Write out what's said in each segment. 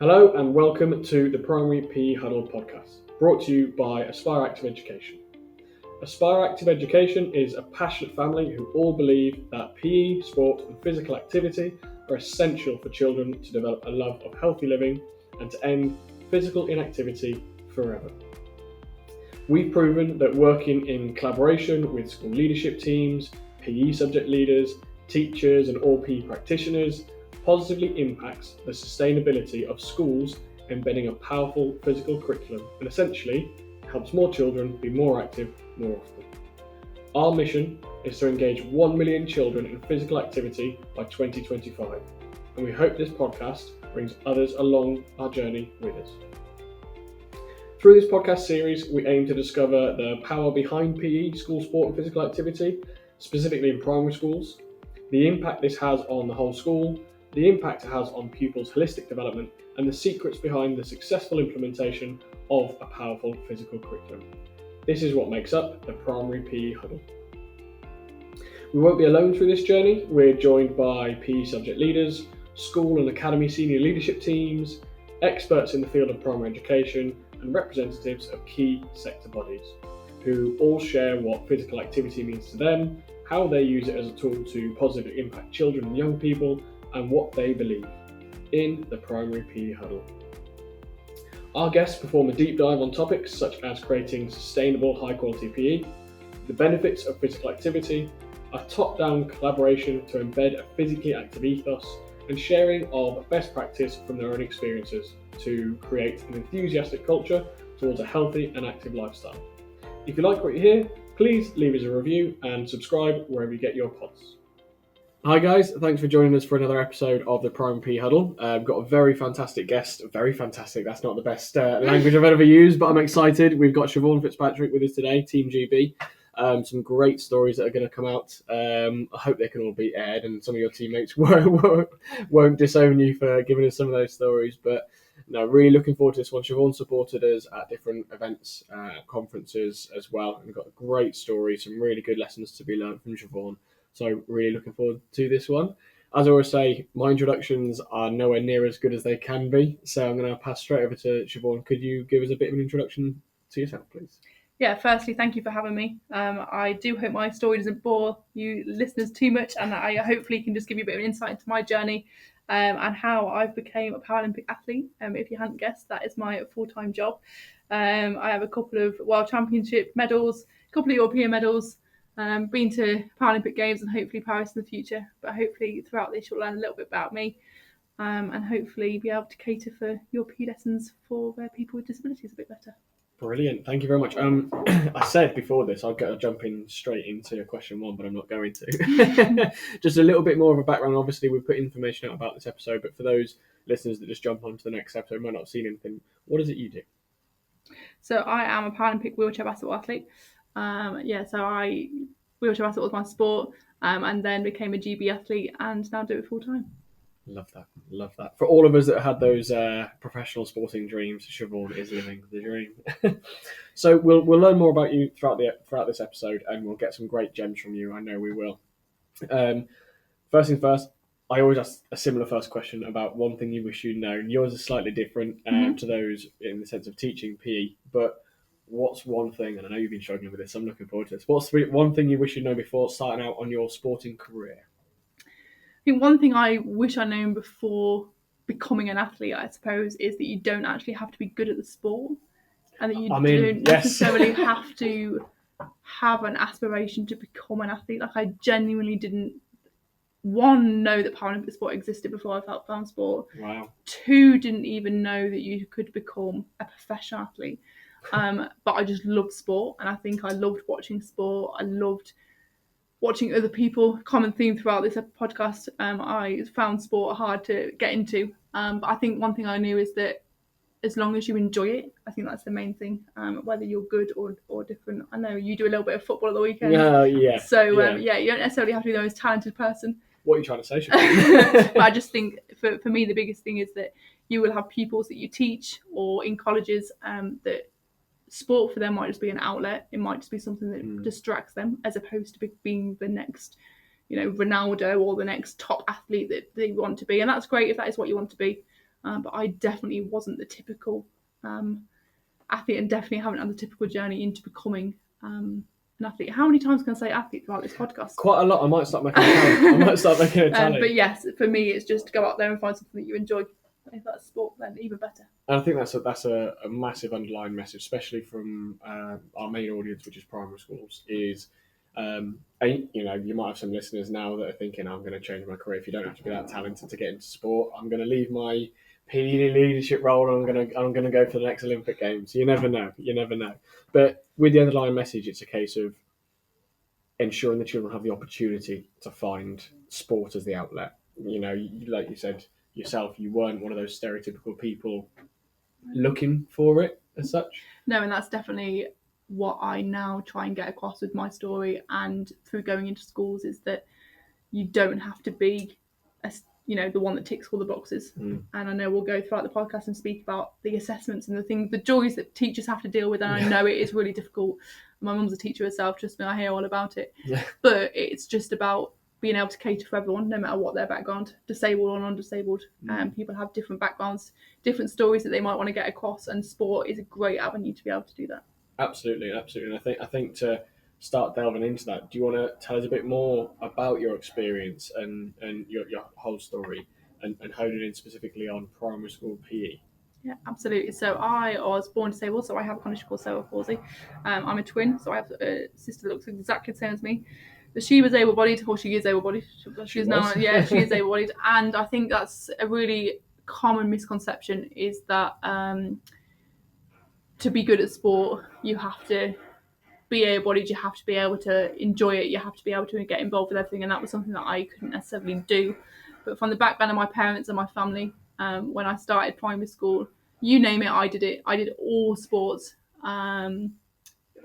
Hello and welcome to the Primary PE Huddle podcast, brought to you by Aspire Active Education. Aspire Active Education is a passionate family who all believe that PE, sport and physical activity are essential for children to develop a love of healthy living and to end physical inactivity forever. We've proven that working in collaboration with school leadership teams, PE subject leaders, teachers and all PE practitioners positively impacts the sustainability of schools embedding a powerful physical curriculum and essentially helps more children be more active more often. Our mission is to engage 1 million children in physical activity by 2025, and we hope this podcast brings others along our journey with us. Through this podcast series, we aim to discover the power behind PE, school sport and physical activity, specifically in primary schools, the impact this has on the whole school, the impact it has on pupils' holistic development, and the secrets behind the successful implementation of a powerful physical curriculum. This is what makes up the Primary PE Huddle. We won't be alone through this journey. We're joined by PE subject leaders, school and academy senior leadership teams, experts in the field of primary education, and representatives of key sector bodies, who all share what physical activity means to them, how they use it as a tool to positively impact children and young people, and what they believe in the Primary PE Huddle. Our guests perform a deep dive on topics such as creating sustainable high quality PE, the benefits of physical activity, a top-down collaboration to embed a physically active ethos, and sharing of best practice from their own experiences to create an enthusiastic culture towards a healthy and active lifestyle. If you like what you hear, please leave us a review and subscribe wherever you get your pods. Hi guys, thanks for joining us for another episode of the Primary PE Huddle. We've got a very fantastic guest. Very fantastic, that's not the best language I've ever used, but I'm excited. We've got Siobhan Fitzpatrick with us today, Team GB. Some great stories that are going to come out. I hope they can all be aired and some of your teammates won't disown you for giving us some of those stories. But no, really looking forward to this one. Siobhan supported us at different events, conferences as well, and got a great story, some really good lessons to be learned from Siobhan. So really looking forward to this one. As I always say, my introductions are nowhere near as good as they can be. So I'm going to pass straight over to Siobhan. Could you give us a bit of an introduction to yourself, please? Yeah, firstly, thank you for having me. I do hope my story doesn't bore you listeners too much, and I hopefully can just give you a bit of an insight into my journey and how I've became a Paralympic athlete. If you hadn't guessed, that is my full-time job. I have a couple of World Championship medals, a couple of European medals, been to Paralympic Games and hopefully Paris in the future. But hopefully throughout this you'll learn a little bit about me and hopefully be able to cater for your PE lessons for people with disabilities a bit better. Brilliant, thank you very much. I said before this I'd go jumping straight into question one, but I'm not going to. Just a little bit more of a background. Obviously, we've put information out about this episode, but for those listeners that just jump on to the next episode might not have seen anything, what is it you do? So I am a Paralympic wheelchair basketball athlete. Wheelchair basketball was my sport, and then became a GB athlete, and now do it full time. Love that. For all of us that had those professional sporting dreams, Siobhan is living the dream. So we'll learn more about you throughout this episode, and we'll get some great gems from you. I know we will. First things first, I always ask a similar first question about one thing you wish you'd known. Yours is slightly different to those in the sense of teaching PE, but what's one thing, and I know you've been struggling with this, I'm looking forward to this, what's one thing you wish you'd known before starting out on your sporting career? I think one thing I wish I'd known before becoming an athlete, I suppose, is that you don't actually have to be good at the sport, and that you don't necessarily have to have an aspiration to become an athlete. Like, I genuinely didn't, one, know that Paralympic sport existed before I found sport. Wow. Two, didn't even know that you could become a professional athlete. But I just loved sport, and I think I loved watching sport. I loved watching other people. Common theme throughout this podcast. I found sport hard to get into, but I think one thing I knew is that as long as you enjoy it, I think that's the main thing. Whether you're good or different. I know you do a little bit of football at the weekend. Yeah. So you don't necessarily have to be the most talented person. What are you trying to say, Siobhan? But I just think for me the biggest thing is that you will have pupils that you teach or in colleges that sport for them might just be an outlet. It might just be something that distracts them, as opposed to being the next, Ronaldo or the next top athlete that they want to be. And that's great if that is what you want to be. but I definitely wasn't the typical athlete, and definitely haven't had the typical journey into becoming an athlete. How many times can I say athlete throughout this podcast? Quite a lot. I might start making a tally. But yes, for me, it's just go out there and find something that you enjoy. If that's sport, then even better. And I think that's a massive underlying message, especially from our main audience, which is primary schools. Is you might have some listeners now that are thinking, I'm going to change my career. If you don't have to be that talented to get into sport, I'm going to leave my PE leadership role and I'm going to go for the next Olympic Games. You never know. But with the underlying message, it's a case of ensuring the children have the opportunity to find sport as the outlet. Like you said yourself, you weren't one of those stereotypical people looking for it as such. No, and that's definitely what I now try and get across with my story and through going into schools, is that you don't have to be the one that ticks all the boxes. And I know we'll go throughout the podcast and speak about the assessments and the joys that teachers have to deal with, and I know it is really difficult. My mum's a teacher herself, trust me, I hear all about it. But it's just about being able to cater for everyone, no matter what their background, disabled or non-disabled. People have different backgrounds, different stories that they might want to get across, and sport is a great avenue to be able to do that. Absolutely. And I think to start delving into that, do you want to tell us a bit more about your experience and your whole story, and hone it in specifically on primary school PE? Yeah, absolutely. So I was born disabled, so I have congenital cerebral palsy. I'm a twin, so I have a sister that looks exactly the same as me. But she was able-bodied, or she is able-bodied. She is able-bodied. And I think that's a really common misconception, is that to be good at sport, you have to be able-bodied, you have to be able to enjoy it, you have to be able to get involved with everything, and that was something that I couldn't necessarily do. But from the background of my parents and my family, when I started primary school, you name it, I did it. I did all sports.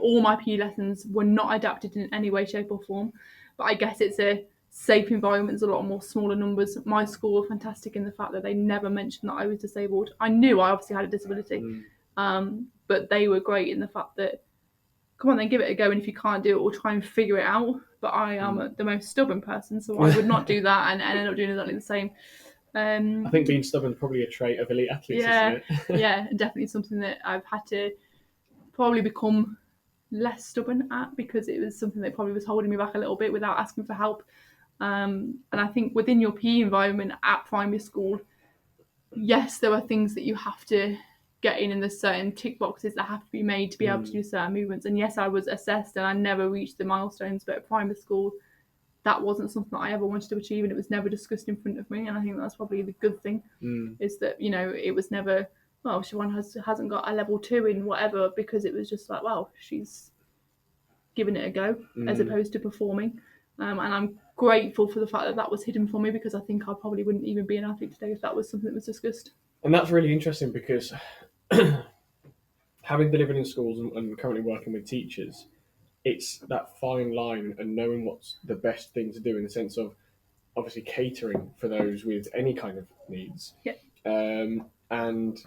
All my PE lessons were not adapted in any way, shape or form, but I guess it's a safe environment. There's a lot more smaller numbers. My school were fantastic in the fact that they never mentioned that I was disabled. I knew I obviously had a disability, but they were great in the fact that, come on then, give it a go, and if you can't do it, we'll try and figure it out. But I am the most stubborn person, so I would not do that and end up doing exactly the same. I think being stubborn is probably a trait of elite athletes, isn't it? Yeah, definitely something that I've had to probably become less stubborn at, because it was something that probably was holding me back a little bit without asking for help. And I think within your PE environment at primary school, yes, there are things that you have to get in, and there's certain tick boxes that have to be made to be able to do certain movements. And yes, I was assessed and I never reached the milestones, but at primary school, that wasn't something that I ever wanted to achieve, and it was never discussed in front of me. And I think that's probably the good thing, is that, it was never, well, Siobhan hasn't got a level 2 in whatever, because it was just like, well, she's giving it a go, as opposed to performing. And I'm grateful for the fact that that was hidden from me, because I think I probably wouldn't even be an athlete today if that was something that was discussed. And that's really interesting, because having delivered in schools and currently working with teachers, it's that fine line and knowing what's the best thing to do, in the sense of obviously catering for those with any kind of needs. And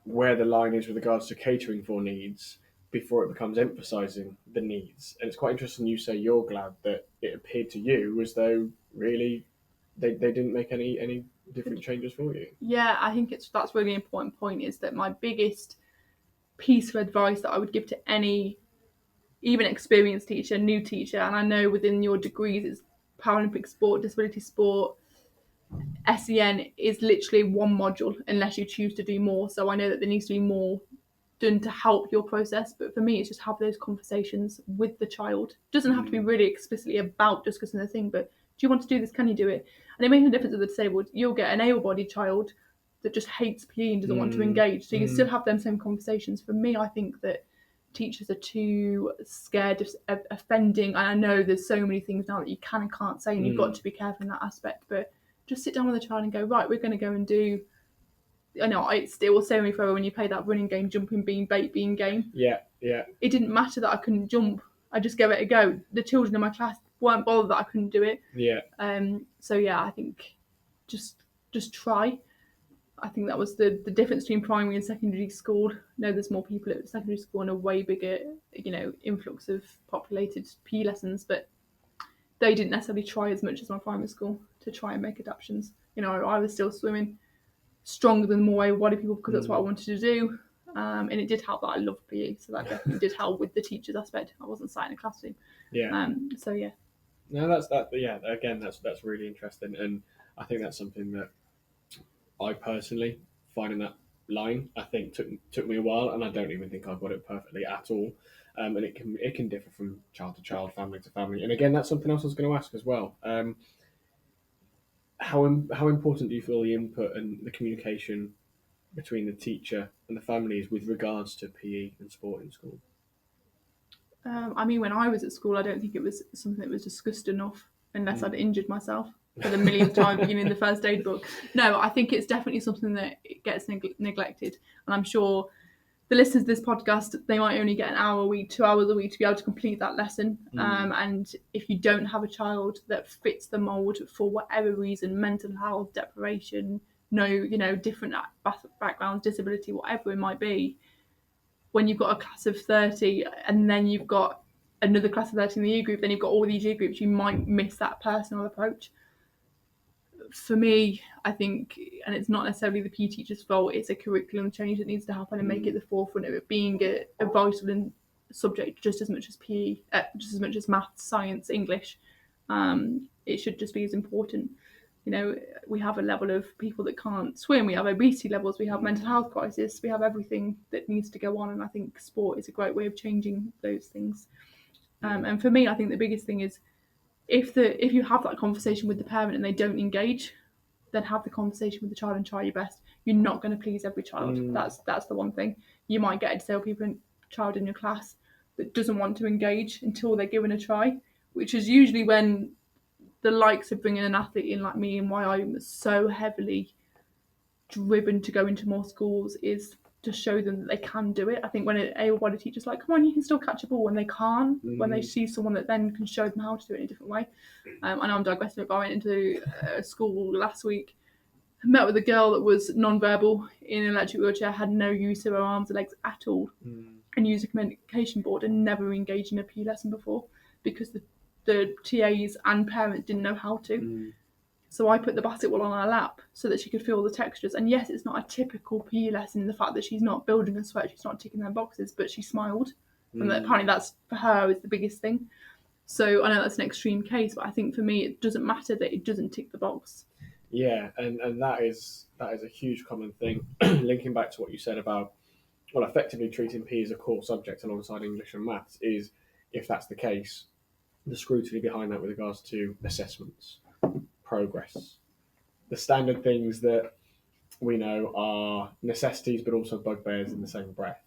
where the line is with regards to catering for needs before it becomes emphasising the needs. And it's quite interesting you say you're glad that it appeared to you as though really they didn't make any different changes for you. Yeah, I think that's really important point, is that my biggest piece of advice that I would give to any, even experienced teacher, new teacher, and I know within your degrees it's Paralympic sport, disability sport, SEN is literally one module unless you choose to do more. So I know that there needs to be more done to help your process, but for me it's just have those conversations with the child. It doesn't have to be really explicitly about discussing the thing, but do you want to do this, can you do it? And it makes a difference with the disabled. You'll get an able-bodied child that just hates PE and doesn't want to engage, so you still have them same conversations. For me, I think that teachers are too scared of offending, and I know there's so many things now that you can and can't say, and you've got to be careful in that aspect, but just sit down with the child and go, right, we're going to go and do, I know it was so many forever when you play that running game, jumping bean, bait bean game. Yeah. It didn't matter that I couldn't jump. I just gave it a go. The children in my class weren't bothered that I couldn't do it. Yeah. So yeah, I think just try. I think that was the difference between primary and secondary school. No, there's more people at secondary school and a way bigger, influx of populated PE lessons, but they didn't necessarily try as much as my primary school to try and make adaptations. I was still swimming stronger than more able-bodied people because that's what I wanted to do. And it did help that I loved PE, so that definitely did help with the teachers aspect. I wasn't sat in a classroom. Yeah. So yeah. No, that's that. Yeah, again, that's really interesting, and I think that's something that I personally finding that line, I think took me a while, and I don't even think I got it perfectly at all. And it can differ from child to child, family to family. And again, that's something else I was going to ask as well. How important do you feel the input and the communication between the teacher and the families with regards to PE and sport in school? I mean, when I was at school, I don't think it was something that was discussed enough, unless I'd injured myself for the millionth time in the first aid book. No, I think it's definitely something that gets neglected, and I'm sure the listeners to this podcast, they might only get an hour a week, 2 hours a week to be able to complete that lesson. And if you don't have a child that fits the mould for whatever reason, mental health, deprivation, different backgrounds, disability, whatever it might be, when you've got a class of 30 and then you've got another class of 30 in the year group, then you've got all these year groups, you might miss that personal approach. For me, I think, and it's not necessarily the PE teacher's fault, it's a curriculum change that needs to happen and make it the forefront of it being a vital subject just as much as PE, just as much as maths, science, English. It should just be as important. We have a level of people that can't swim, we have obesity levels, we have mental health crisis, we have everything that needs to go on, and I think sport is a great way of changing those things. And for me, I think the biggest thing is if you have that conversation with the parent and they don't engage, then have the conversation with the child and try your best. You're not going to please every child. That's the one thing. You might get a disabled child in your class that doesn't want to engage until they're given a try, which is usually when the likes of bringing an athlete in like me, and why I'm so heavily driven to go into more schools is to show them that they can do it. I think when an able-bodied teacher's like, come on, you can still catch a ball, when they can't, when they see someone that then can show them how to do it in a different way. I know I'm digressing, but I went into a school last week, met with a girl that was non-verbal in an electric wheelchair, had no use of her arms and legs at all, and used a communication board and never engaged in a PE lesson before because the TAs and parents didn't know how to. So I put the basketball on her lap so that she could feel the textures. And yes, it's not a typical PE lesson in the fact that she's not building a sweat, she's not ticking their boxes, but she smiled. And apparently that's, for her, is the biggest thing. So I know that's an extreme case, but I think for me, it doesn't matter that it doesn't tick the box. Yeah, and that is a huge common thing. Linking back to what you said about, well, effectively treating PE as a core subject alongside English and maths is, if that's the case, the scrutiny behind that with regards to assessments, progress, the standard things that we know are necessities but also bugbears in the same breath.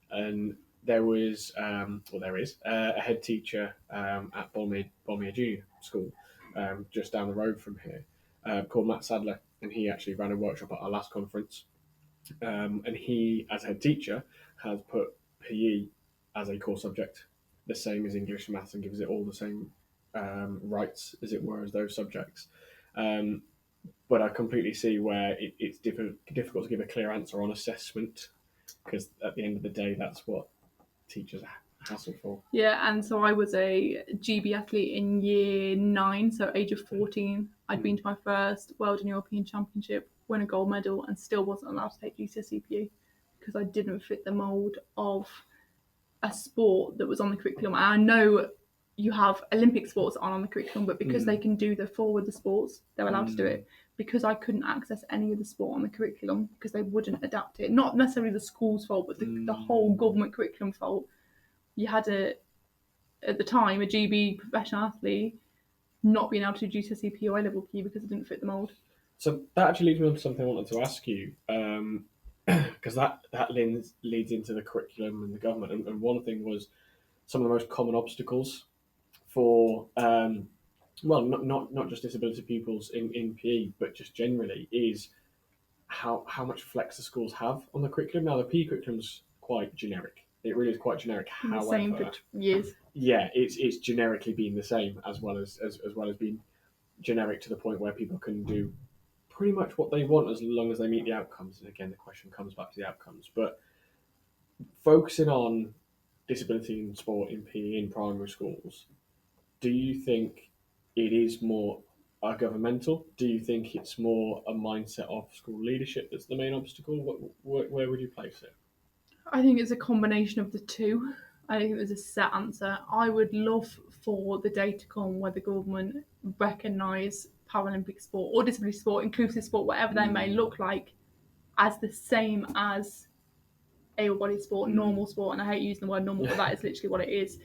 And there is a head teacher at Bolmere Junior School, just down the road from here, called Matt Sadler, and he actually ran a workshop at our last conference. And he, as head teacher, has put PE as a core subject, the same as English and maths, and gives it all the same rights, as it were, as those subjects. But I completely see where it's difficult to give a clear answer on assessment, because at the end of the day, that's what teachers hassle for. Yeah, and so I was a GB athlete in year 9, so age of 14. I'd been to my first World and European Championship, won a gold medal, and still wasn't allowed to take GCSE because I didn't fit the mould of a sport that was on the curriculum. And I know you have Olympic sports on the curriculum, but because they can do the 4 with the sports, they're allowed to do it. Because I couldn't access any of the sport on the curriculum because they wouldn't adapt it. Not necessarily the school's fault, but the whole government curriculum fault. You had at the time, a GB professional athlete not being able to do GCSE PE or A-level PE because it didn't fit the mould. So that actually leads me on to something I wanted to ask you, because that leads into the curriculum and the government. And one thing was some of the most common obstacles for, not just disability pupils in PE, but just generally, is how much flex the schools have on the curriculum. Now, the PE curriculum's quite generic. It really is quite generic. However, same for years. Yeah, it's generically been the same, as well as being generic to the point where people can do pretty much what they want as long as they meet the outcomes. And again, the question comes back to the outcomes. But focusing on disability in sport in PE in primary schools, do you think it is more are governmental? Do you think it's more a mindset of school leadership that's the main obstacle? Where would you place it? I think it's a combination of the two. I think there's a set answer. I would love for the day to come where the government recognise Paralympic sport or disability sport, inclusive sport, whatever they may look like, as the same as able-bodied sport, normal sport. And I hate using the word normal, but that is literally what it is.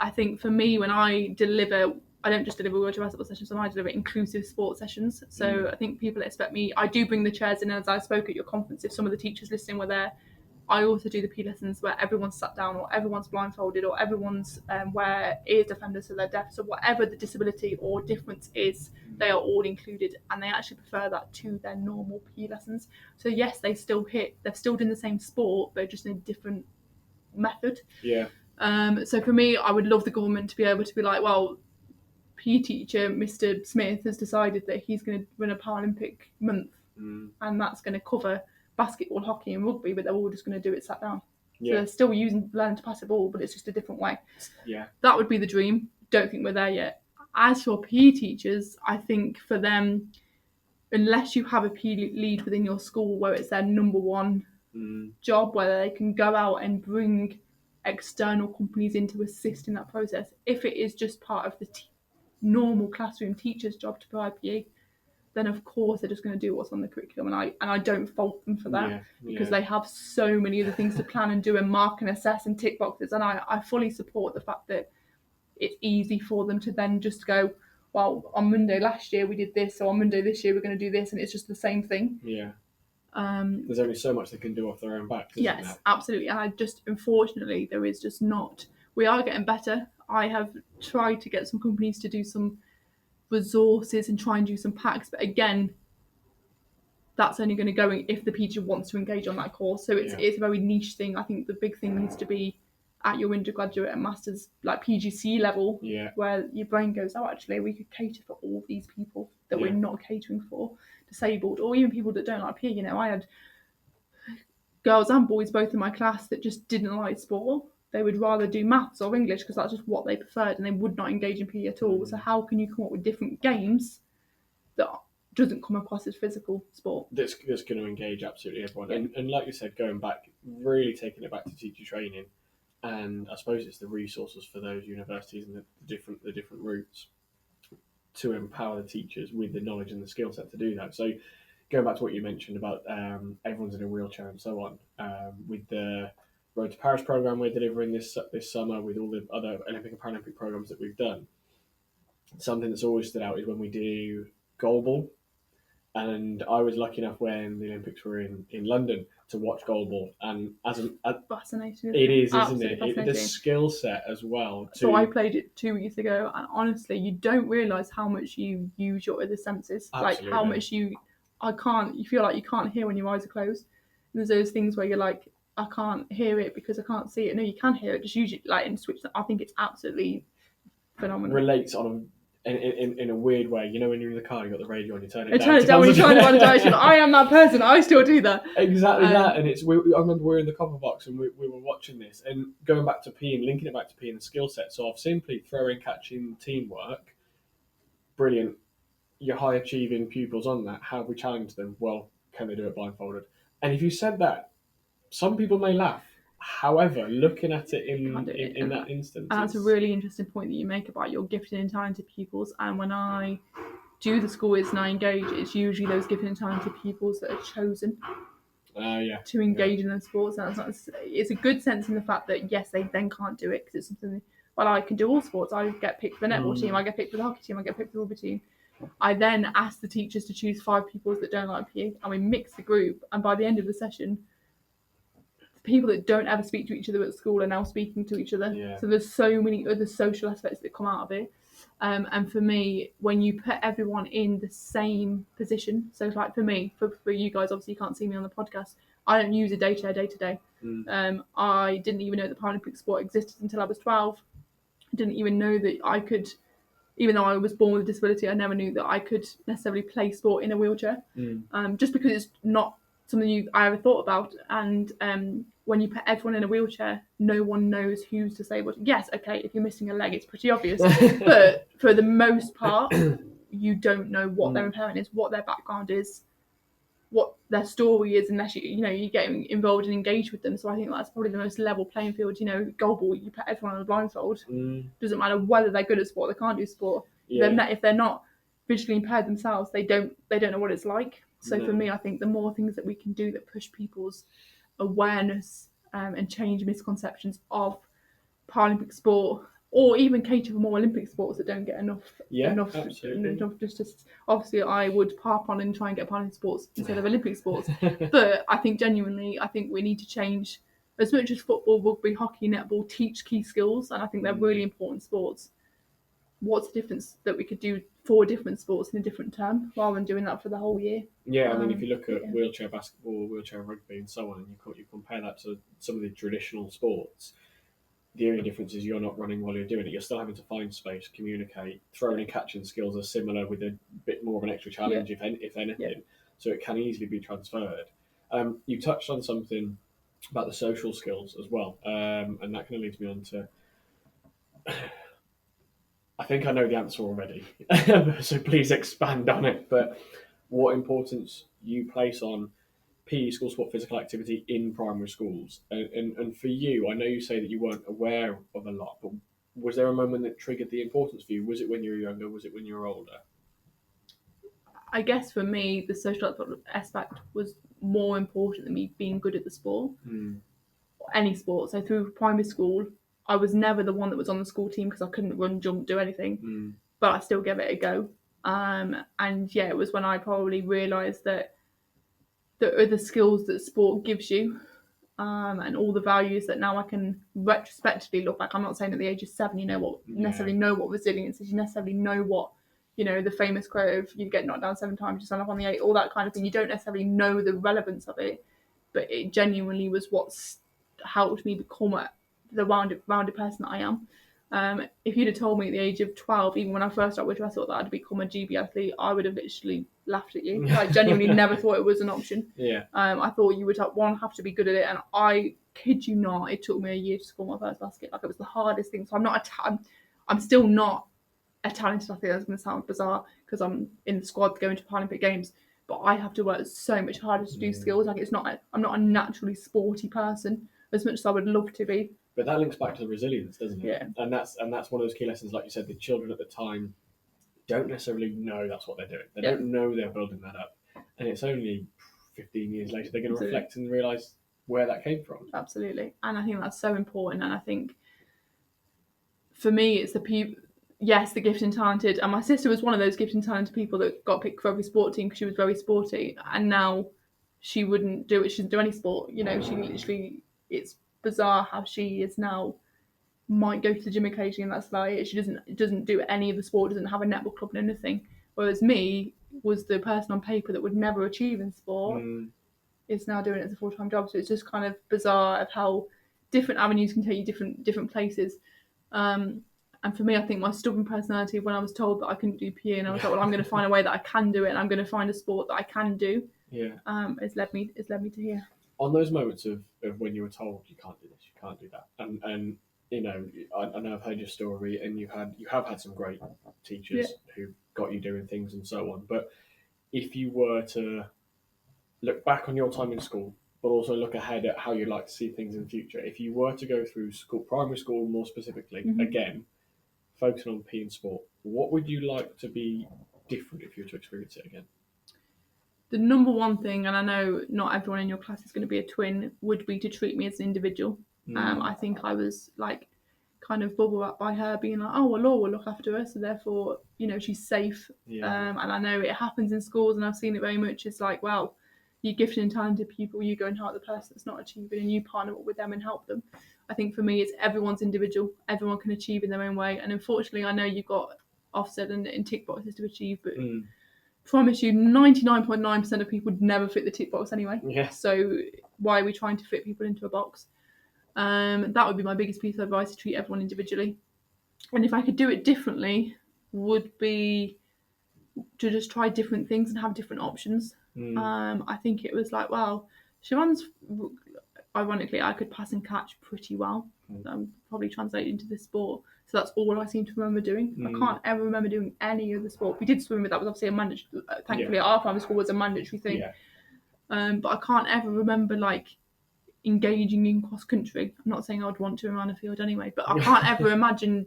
I think for me, when I deliver, I don't just deliver wheelchair basketball sessions, I deliver inclusive sport sessions. So I think people expect me, I do bring the chairs in, as I spoke at your conference, if some of the teachers listening were there. I also do the P lessons where everyone's sat down or everyone's blindfolded or everyone's wear ear defenders so they're deaf. So whatever the disability or difference is, they are all included, and they actually prefer that to their normal P lessons. So yes, they're still doing the same sport, but just in a different method. Yeah. So for me, I would love the government to be able to be like, well, PE teacher Mr. Smith has decided that he's going to run a Paralympic month, and that's going to cover basketball, hockey, and rugby, but they're all just going to do it sat down. Yeah. So they're still learning to pass the ball, but it's just a different way. Yeah. That would be the dream. Don't think we're there yet. As for PE teachers, I think for them, unless you have a PE lead within your school where it's their number one job, where they can go out and bring external companies in to assist in that process, if it is just part of the normal classroom teacher's job to provide PE, then of course they're just going to do what's on the curriculum, and I don't fault them for that, because they have so many other things to plan and do and mark and assess and tick boxes, and I fully support the fact that it's easy for them to then just go, well, on Monday last year we did this, so on Monday this year we're going to do this, and it's just the same thing. Yeah. There's only so much they can do off their own backs, isn't there? Absolutely, and unfortunately there is just not. We are getting better. I have tried to get some companies to do some resources and try and do some packs, but again, that's only going to go if the teacher wants to engage on that course. So it's a very niche thing. I think the big thing needs to be at your undergraduate and master's, like PGC level, where your brain goes, oh, actually we could cater for all these people that we're not catering for, disabled, or even people that don't like PE. You know, I had girls and boys both in my class that just didn't like sport. They would rather do maths or English because that's just what they preferred, and they would not engage in PE at all. So how can you come up with different games that doesn't come across as physical sport? That's going to engage absolutely everyone. And like you said, going back, really taking it back to teacher training, and I suppose it's the resources for those universities and the different routes to empower the teachers with the knowledge and the skill set to do that. So going back to what you mentioned about everyone's in a wheelchair and so on, with the Road to Paris program we're delivering this summer, with all the other Olympic and Paralympic programs that we've done, something that's always stood out is when we do goalball. And I was lucky enough when the Olympics were in London to watch goalball, and fascinating. It is, isn't it? The skill set as well. So I played it 2 weeks ago, and honestly, you don't realise how much you use your other senses. Absolutely. Like how much you feel like you can't hear when your eyes are closed. And there's those things where you're like, I can't hear it because I can't see it. No, you can hear it. Just use it like in switch. I think it's absolutely phenomenal. Relates on in a weird way. You know, when you're in the car, you got the radio on, you turn it down. Turn it down when you're trying to find a direction. I am that person. I still do that. Exactly that. And I remember we were in the copper box and we were watching this, and going back to PE and linking it back to PE and the skill sets of simply throwing, catching, teamwork. Brilliant. Your high achieving pupils on that. How have we challenged them? Well, can they do it blindfolded? And if you said that, some people may laugh. However, looking at it in that instance, and that's a really interesting point that you make about your gifted and talented pupils. And when I do the school quiz and I engage, it's usually those gifted and talented pupils that are chosen to engage in those sports. And it's a good sense in the fact that yes, they then can't do it because it's something. Well, I can do all sports. I get picked for the netball team. I get picked for the hockey team. I get picked for the rugby team. I then ask the teachers to choose 5 pupils that don't like PE, and we mix the group. And by the end of the session, the people that don't ever speak to each other at school are now speaking to each other. Yeah. So there's so many other social aspects that come out of it. And for me, when you put everyone in the same position, so like for me, for you guys, obviously you can't see me on the podcast, I don't use a day to day. I didn't even know that Paralympic sport existed until I was 12. I didn't even know that I could. Even though I was born with a disability, I never knew that I could necessarily play sport in a wheelchair, just because it's not something I ever thought about. And when you put everyone in a wheelchair, no one knows who's disabled. Yes, okay, if you're missing a leg, it's pretty obvious. But for the most part, you don't know what their impairment is, what their background is, what their story is, unless you get involved and engaged with them. So I think that's probably the most level playing field. Goalball, you put everyone on a blindfold. Doesn't matter whether they're good at sport, they can't do sport. If they're not visually impaired themselves, they don't know what it's like. So for me, I think the more things that we can do that push people's awareness and change misconceptions of Paralympic sport, or even cater for more Olympic sports that don't get enough. Just obviously, I would harp on and try and get Paralympic sports instead of Olympic sports. But I think genuinely, we need to change as much as football, rugby, hockey, netball teach key skills, and I think they're really important sports. What's the difference that we could do 4 different sports in a different term rather than doing that for the whole year? Yeah, I mean, if you look at wheelchair basketball, wheelchair rugby, and so on, and you compare that to some of the traditional sports, the only difference is you're not running while you're doing it. You're still having to find space, communicate. Throwing and catching skills are similar, with a bit more of an extra challenge, if anything. Yeah. So it can easily be transferred. You touched on something about the social skills as well, and that kind of leads me on to. I think I know the answer already, so please expand on it. But what importance you place on PE, school sport, physical activity in primary schools? And for you, I know you say that you weren't aware of a lot, but was there a moment that triggered the importance for you? Was it when you were younger? Was it when you were older? I guess for me, the social aspect was more important than me being good at the sport. Any sport. So through primary school, I was never the one that was on the school team because I couldn't run, jump, do anything. But I still gave it a go. And yeah, it was when I probably realised that the other skills that sport gives you, and all the values that now I can retrospectively look back. I'm not saying at the age of 7 necessarily know what resilience is, you necessarily know what, the famous quote of you get knocked down 7 times, you stand up on the 8th, all that kind of thing. You don't necessarily know the relevance of it, but it genuinely was what's helped me become the rounded person that I am. If you'd have told me at the age of 12, even when I first started, which I thought that I'd become a GB athlete, I would have literally laughed at you. I genuinely never thought it was an option. I thought you would have to be good at it, and I kid you not, it took me a year to score my first basket. Like, it was the hardest thing. So I'm still not a talented athlete. That's going to sound bizarre because I'm in the squad going to Paralympic Games, but I have to work so much harder to do skills. Like, I'm not a naturally sporty person as much as I would love to be. But that links back to the resilience, doesn't it? Yeah. And that's one of those key lessons, like you said. The children at the time don't necessarily know that's what they're doing. They don't know they're building that up, and it's only 15 years later they're going to reflect and realise where that came from. Absolutely, and I think that's so important. And I think for me, it's the people. Yes, the gifted and talented, and my sister was one of those gifted and talented people that got picked for every sport team because she was very sporty, and now she wouldn't do it. She doesn't do any sport. She literally, it's bizarre how she is now. Might go to the gym occasionally, and that's like it. She doesn't do any of the sport, doesn't have a netball club, no nothing. Whereas me was the person on paper that would never achieve in sport is now doing it as a full-time job. So it's just kind of bizarre of how different avenues can take you different places. And for me, I think my stubborn personality, when I was told that I couldn't do PE, and I was like, well, I'm going to find a way that I can do it, and I'm going to find a sport that I can do. It's led me to here. On those moments of when you were told you can't do this, you can't do that, and I know I've heard your story, and you have had some great teachers who got you doing things and so on. But if you were to look back on your time in school, but also look ahead at how you'd like to see things in the future, if you were to go through primary school more specifically, again, focusing on PE and sport, what would you like to be different if you were to experience it again? The number one thing, and I know not everyone in your class is going to be a twin, would be to treat me as an individual. I think I was like kind of bubble wrapped by her being like, oh, well, Laura will look after her, so therefore, she's safe. And I know it happens in schools, and I've seen it very much. It's like, well, you gifted and talented people, you go and help the person that's not achieving, and you partner up with them and help them. I think for me, it's everyone's individual. Everyone can achieve in their own way. And unfortunately, I know you've got offset and tick boxes to achieve, but promise you, 99.9% of people would never fit the tick box anyway. So why are we trying to fit people into a box? That would be my biggest piece of advice, to treat everyone individually. And if I could do it differently, would be to just try different things and have different options. I think it was like, wow, Siobhan's ironically, I could pass and catch pretty well. Probably translated into this sport. So that's all I seem to remember doing. I can't ever remember doing any other sport. We did swim, but that was obviously a mandatory. Thankfully, our primary school was a mandatory thing. But I can't ever remember like engaging in cross country. I'm not saying I'd want to around a field anyway, but I can't ever imagine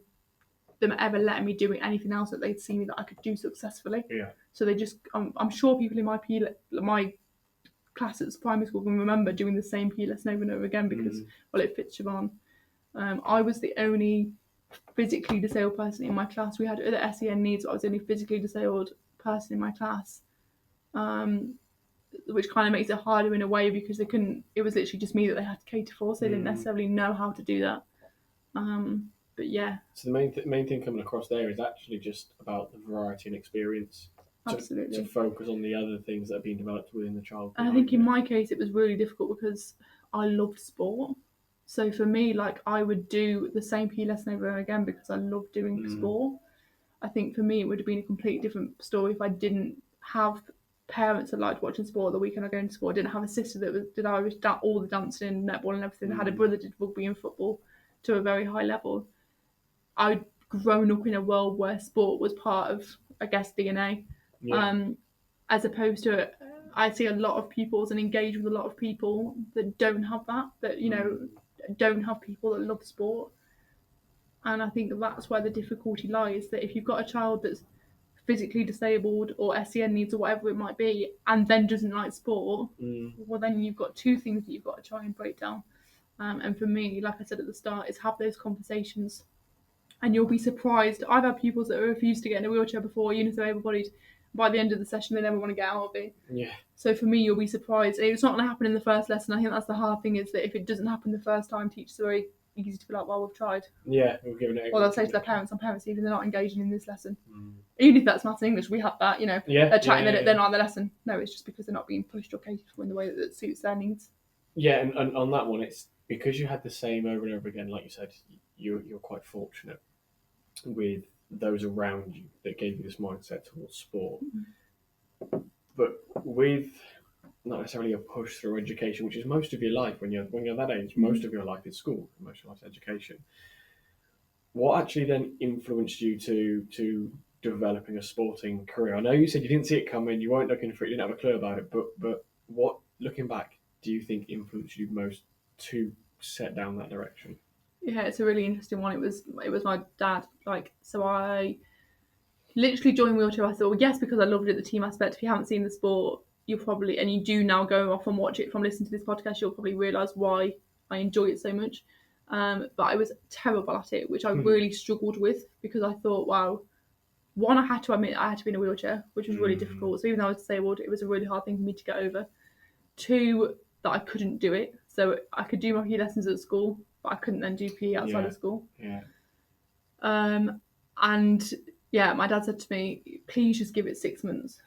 them ever letting me do anything else that they'd see me that I could do successfully. So they just, I'm sure people in my class at primary school can remember doing the same PE lesson over and over again because, well, it fits Siobhan. I was the only physically disabled person in my class. We had other SEN needs, but I was the only physically disabled person in my class, which kind of makes it harder in a way because it was literally just me that they had to cater for, so they didn't necessarily know how to do that. But yeah. So the main thing coming across there is actually just about the variety and experience. Absolutely. To focus on the other things that are being developed within the child. And I think in my case it was really difficult because I loved sport. So for me, like, I would do the same PE lesson over and over again because I loved doing sport. I think for me it would have been a completely different story if I didn't have parents that liked watching sport the weekend I go into sport. I didn't have a sister that did Irish, all the dancing, netball and everything. I had a brother that did rugby and football to a very high level. I'd grown up in a world where sport was part of, I guess, DNA. As opposed to, I see a lot of pupils and engage with a lot of people that don't have that, you know, don't have people that love sport. And I think that's where the difficulty lies, that if you've got a child that's physically disabled or SEN needs or whatever it might be, and then doesn't like sport, well, then you've got two things that you've got to try and break down. And for me, like I said at the start, is have those conversations. And you'll be surprised. I've had pupils that have refused to get in a wheelchair before, even if they're able-bodied. By the end of the session, they never want to get out of it. So for me, you'll be surprised. It's not going to happen in the first lesson. I think that's the hard thing, is that if it doesn't happen the first time, teachers are very easy to be like, well, we've tried. We've given it. Or they'll say to their parents, and parents, even they're not engaging in this lesson. Even if that's maths and English, we have that, you know. They're chatting, they're not in the lesson. No, it's just because they're not being pushed or catered for in the way that suits their needs. And on that one, it's because you had the same over and over again, like you said, you're quite fortunate with those around you that gave you this mindset towards sport. But with not necessarily a push through education, which is most of your life when you're that age, most of your life is school, most of your life is education. What actually then influenced you to developing a sporting career? I know you said you didn't see it coming, you weren't looking for it, you didn't have a clue about it, but what, looking back, do you think influenced you most to set down that direction? Yeah, it's a really interesting one. It was my dad. Like, so I literally joined wheelchair. I thought, well, yes, because I loved it, the team aspect. If you haven't seen the sport, you'll probably, and you do now go off and watch it from listening to this podcast, you'll probably realise why I enjoy it so much. But I was terrible at it, which I really struggled with because I thought, wow, one, I had to admit I had to be in a wheelchair, which was really difficult. So even though I was disabled, it was a really hard thing for me to get over. Two, that I couldn't do it. So I could do my PE lessons at school, but I couldn't then do PE outside of school. And yeah, my dad said to me, please just give it 6 months.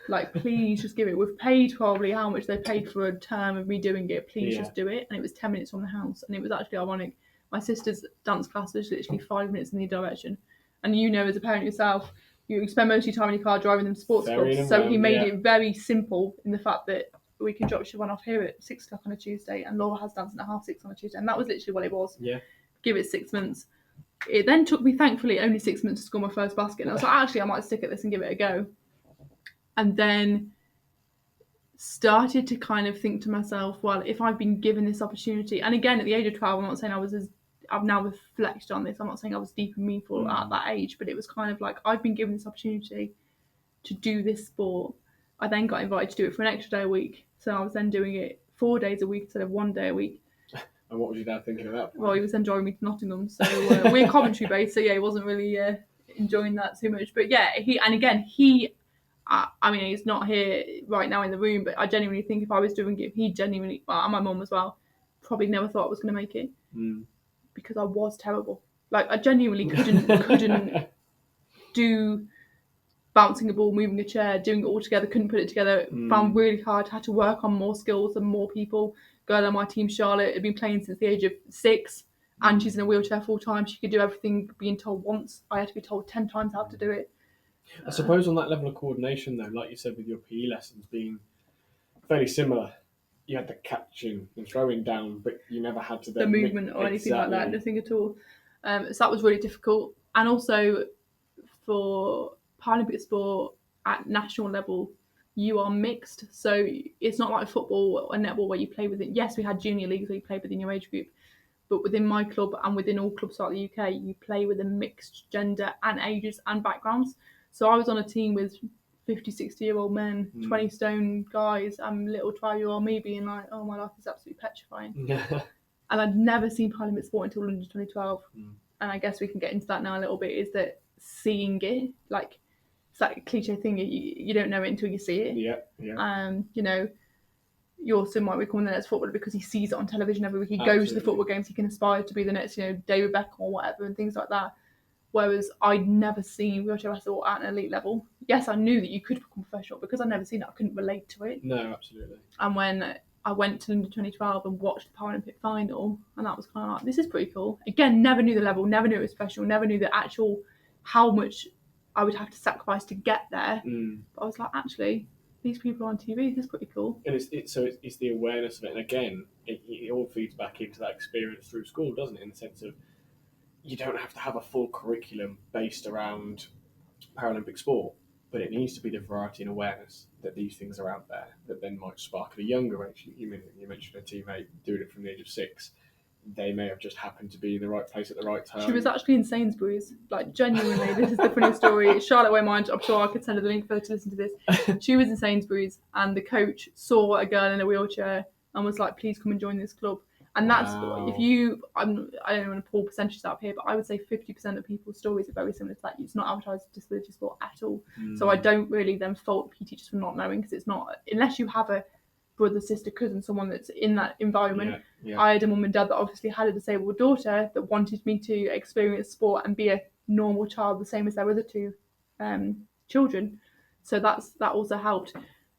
Like, please just give it. We've paid probably how much they paid for a term of me doing it. Please just do it. And it was 10 minutes from the house. And it was actually ironic. My sister's dance class was literally 5 minutes in the direction. And you know, as a parent yourself, you spend most of your time in your car driving them to sports clubs. So he made it very simple in the fact that we can drop Siobhan off here at 6 o'clock on a Tuesday, and Laura has dancing at 6:30 on a Tuesday. And that was literally what it was. Give it 6 months. It then took me, thankfully, only 6 months to score my first basket. And I was like, actually, I might stick at this and give it a go. And then started to kind of think to myself, well, if I've been given this opportunity, and again, at the age of 12, I'm not saying I've now reflected on this, I'm not saying I was deep and meaningful at that age, but it was kind of like, I've been given this opportunity to do this sport. I then got invited to do it for an extra day a week. So I was then doing it 4 days a week instead of 1 day a week. And what was your dad thinking of that? Well, he was then driving me to Nottingham. So we're Coventry based, so yeah, he wasn't really enjoying that too much. But yeah, I mean, he's not here right now in the room, but I genuinely think if I was doing it, he genuinely, well, and my mum as well, probably never thought I was going to make it because I was terrible. Like, I genuinely couldn't do bouncing a ball, moving a chair, doing it all together, couldn't put it together. Found really hard, had to work on more skills and more people. Girl on my team, Charlotte, had been playing since the age of 6, and she's in a wheelchair full time. She could do everything being told once. I had to be told 10 times how to do it. I suppose on that level of coordination, though, like you said, with your PE lessons being fairly similar you had the catching and throwing down, but you never had to the then movement or anything like that, exactly. nothing at all. So that was really difficult. And also for Paralympic sport at national level, you are mixed. So it's not like football or netball where you play with it. Yes, we had junior leagues where you play within your age group, but within my club and within all clubs throughout the UK, you play with a mixed gender and ages and backgrounds. So I was on a team with 50, 60-year-old men, 20 stone guys, and little 12-year-old me being like, oh, my life is absolutely petrifying. And I'd never seen Paralympic sport until under 2012. And I guess we can get into that now a little bit, is that seeing it, like, it's that cliche thing, you don't know it until you see it. You know, your son might become the next footballer because he sees it on television every week. He goes to the football games, he can aspire to be the next, David Beckham or whatever, and things like that. Whereas I'd never seen wheelchair basketball at an elite level. Yes, I knew that you could become professional because I'd never seen it. I couldn't relate to it. No, absolutely. And when I went to London 2012 and watched the Paralympic final, and that was kind of like, this is pretty cool. Again, never knew the level, never knew it was professional, never knew the actual how much I would have to sacrifice to get there. But I was like, actually, these people on TV, this is pretty cool. And it's the awareness of it. And again, it all feeds back into that experience through school, doesn't it? In the sense of, you don't have to have a full curriculum based around Paralympic sport, but it needs to be the variety and awareness that these things are out there that then might spark at a younger age. You mentioned a teammate doing it from the age of 6. They may have just happened to be in the right place at the right time. She was actually in Sainsbury's, like, genuinely. This is the funny story. Charlotte won't mind. I'm sure I could send her the link for her to listen to this. She was in Sainsbury's, and the coach saw a girl in a wheelchair and was like, please come and join this club. And that's, if you, I don't want to pull percentages out here, but I would say 50% of people's stories are very similar to that. It's not advertised as disability sport at all. So I don't really then fault PE teachers for not knowing, because it's not, unless you have a brother, sister, cousin, someone that's in that environment. I had a mum and dad that obviously had a disabled daughter that wanted me to experience sport and be a normal child, the same as their other 2 children. So that also helped.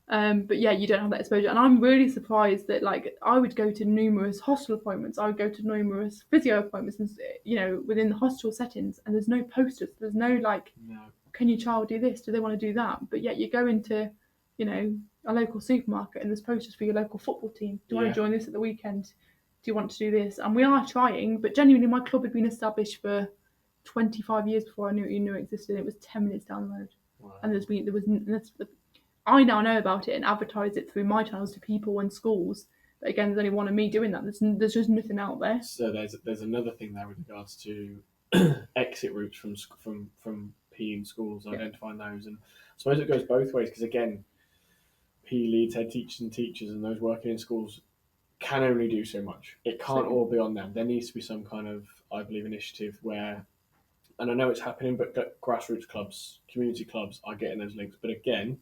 But yeah, you don't have that exposure. And I'm really surprised that, like, I would go to numerous hospital appointments, I would go to numerous physio appointments, and, within the hospital settings, and there's no posters, there's no, like, can your child do this? Do they want to do that? But yet you go into, a local supermarket and there's posters for your local football team. Do you want to join this at the weekend? Do you want to do this? And we are trying, but genuinely my club had been established for 25 years before I knew it existed. It was 10 minutes down the road. Wow. And I now know about it and advertise it through my channels to people and schools. But again, there's only one of me doing that. There's just nothing out there. So there's another thing there with regards to exit routes from PE in schools, identifying those. And I suppose it goes both ways, because again, PE leads, head teachers and those working in schools can only do so much. It can't all be on them. There needs to be some kind of, I believe, initiative where, and I know it's happening, but grassroots clubs, community clubs are getting those links. But again,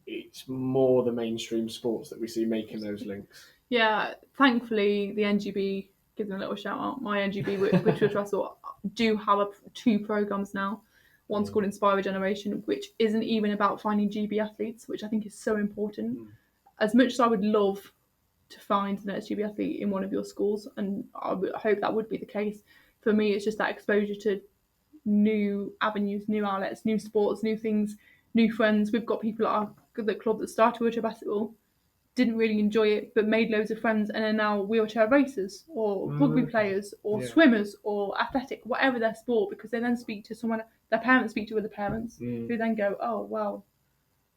it's more the mainstream sports that we see making those links. Yeah, thankfully the NGB, give them a little shout out, my NGB, which was Russell, do have 2 programs now. One's called Inspire a Generation, which isn't even about finding GB athletes, which I think is so important. As much as I would love to find the next GB athlete in one of your schools, and I hope that would be the case, for me it's just that exposure to new avenues, new outlets, new sports, new things, new friends. We've got people at the club that started wheelchair basketball, didn't really enjoy it, but made loads of friends and are now wheelchair racers or rugby players or swimmers or athletic, whatever their sport, because they then speak to someone, their parents speak to other parents who then go, oh, well,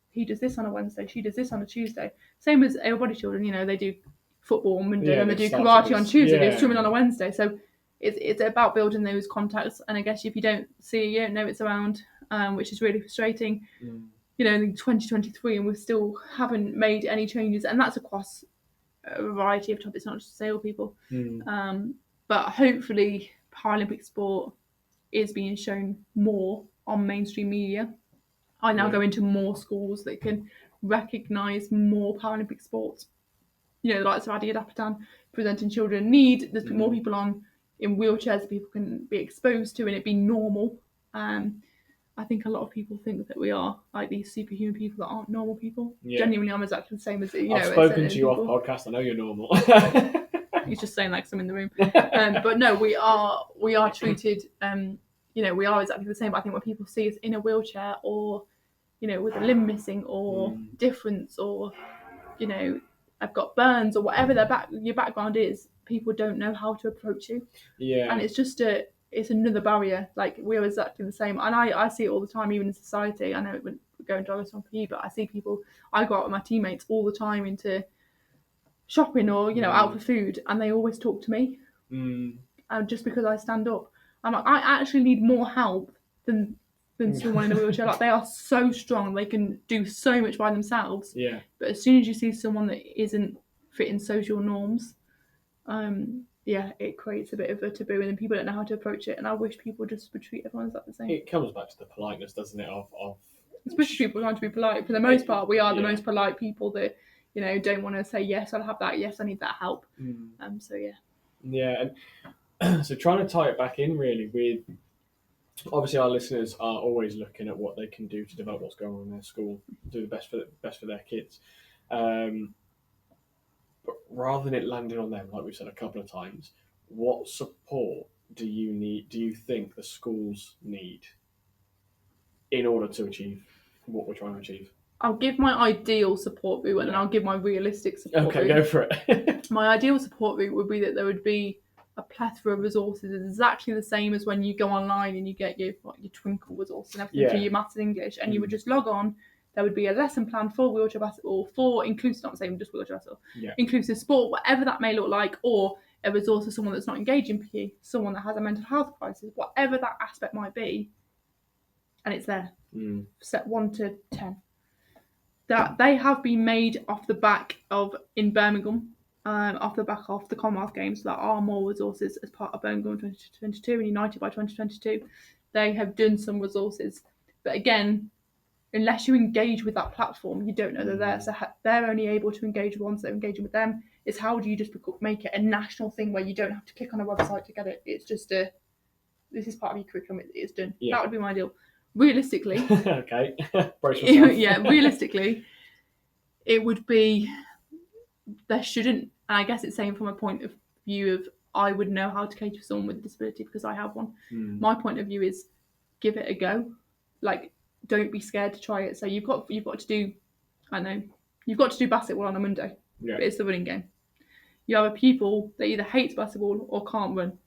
he does this on a Wednesday, she does this on a Tuesday. Same as able-bodied children, they do football on Monday and they do karate on Tuesday, they do swimming on a Wednesday. So it's about building those contacts. And I guess if you don't see it, you don't know it's around, which is really frustrating. In 2023, and we still haven't made any changes, and that's across a variety of topics, not just disabled people. But hopefully Paralympic sport is being shown more on mainstream media. I now go into more schools that can recognise more Paralympic sports. The likes of Adi Adapatan presenting children in need. There's more people on in wheelchairs that people can be exposed to and it be normal. I think a lot of people think that we are like these superhuman people that aren't normal people. Genuinely, I'm exactly the same as I've spoken to you off podcast. I know you're normal. He's just saying like some in the room, but no, we are treated. We are exactly the same. But I think when people see us in a wheelchair or with a limb missing or difference or have got burns or whatever your background is, people don't know how to approach you. Yeah. And it's another barrier. Like, we're exactly the same. And I see it all the time, even in society. I know it would go into on PE, but I see people, I go out with my teammates all the time into shopping or, out for food, and they always talk to me. Just because I stand up. I'm like, I actually need more help than someone in a wheelchair. Like, they are so strong, they can do so much by themselves. Yeah. But as soon as you see someone that isn't fitting social norms, it creates a bit of a taboo, and then people don't know how to approach it. And I wish people just would treat everyone like the same. It comes back to the politeness, doesn't it? Of especially people trying to be polite. For the most part, we are the most polite people that, don't want to say, yes, I'll have that, yes, I need that help. So yeah. Yeah, and so trying to tie it back in really with, obviously our listeners are always looking at what they can do to develop what's going on in their school, do the best for their kids. But rather than it landing on them, like we've said a couple of times, what support do you think the schools need in order to achieve what we're trying to achieve? I'll give my ideal support route, and then I'll give my realistic support route. Okay, go for it. My ideal support route would be that there would be a plethora of resources, exactly the same as when you go online and you get your Twinkle resource and everything for your maths and English, and you would just log on. There would be a lesson plan for wheelchair basketball, for inclusive, not saying just wheelchair basketball, inclusive sport, whatever that may look like, or a resource for someone that's not engaged in PE, someone that has a mental health crisis, whatever that aspect might be, and it's there. Set 1 to 10. That they have been made off the back of, in Birmingham, off the back of the Commonwealth Games. There are more resources as part of Birmingham 2022 and United by 2022. They have done some resources, but again, unless you engage with that platform, you don't know they're there. So they're only able to engage with ones that are engaging with them. It's how do you just make it a national thing where you don't have to click on a website to get it. It's just this is part of your curriculum. It's done. That would be my ideal. Realistically, okay, realistically, it would be, there shouldn't, and I guess it's saying from a point of view of, I would know how to cater for someone with a disability because I have one. My point of view is, give it a go. Like, don't be scared to try it. So you've got to do, you've got to do basketball on a Monday. But it's the running game. You have a pupil that either hates basketball or can't run.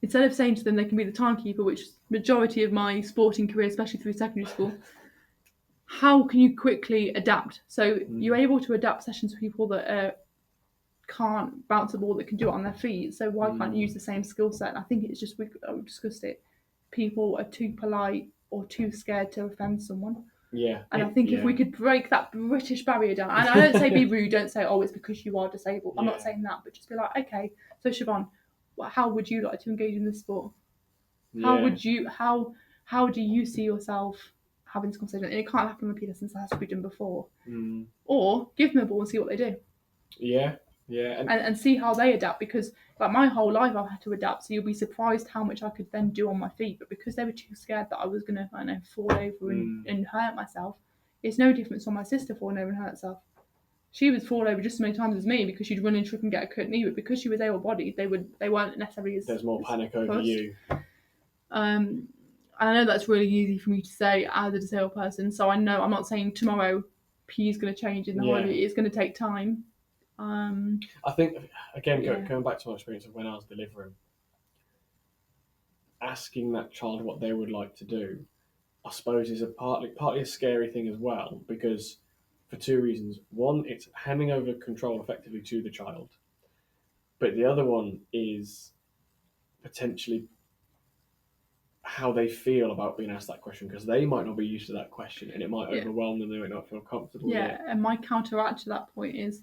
Instead of saying to them they can be the timekeeper, which is the majority of my sporting career, especially through secondary school, how can you quickly adapt? So you're able to adapt sessions for people that can't bounce a ball, that can do it on their feet. So why can't you use the same skill set? And I think it's just, we discussed it, people are too polite or too scared to offend someone. And I think if we could break that British barrier down, and I don't say be rude, don't say, oh, it's because you are disabled. I'm not saying that, but just be like, okay, so Siobhan, how would you like to engage in this sport? How do you see yourself having this conversation? And it can't happen with people since it has to be done before. Or give them a ball and see what they do. And see how they adapt, because like my whole life I've had to adapt, so you'll be surprised how much I could then do on my feet, but because they were too scared that I was gonna fall over and hurt myself, it's no different from my sister falling over and hurt herself. She would fall over just as many times as me because she'd run and trip and get a cut knee, but because she was able-bodied, they weren't necessarily as... There's more panic over you. And I know that's really easy for me to say as a disabled person, so I know I'm not saying tomorrow PE is going to change in the holiday. It's going to take time. I think, again, going back to my experience of when I was delivering, asking that child what they would like to do, I suppose, is partly a scary thing as well, because for two reasons. One, it's handing over control effectively to the child, but the other one is potentially how they feel about being asked that question, because they might not be used to that question and it might overwhelm them. They might not feel comfortable with it. And my counteract to that point is,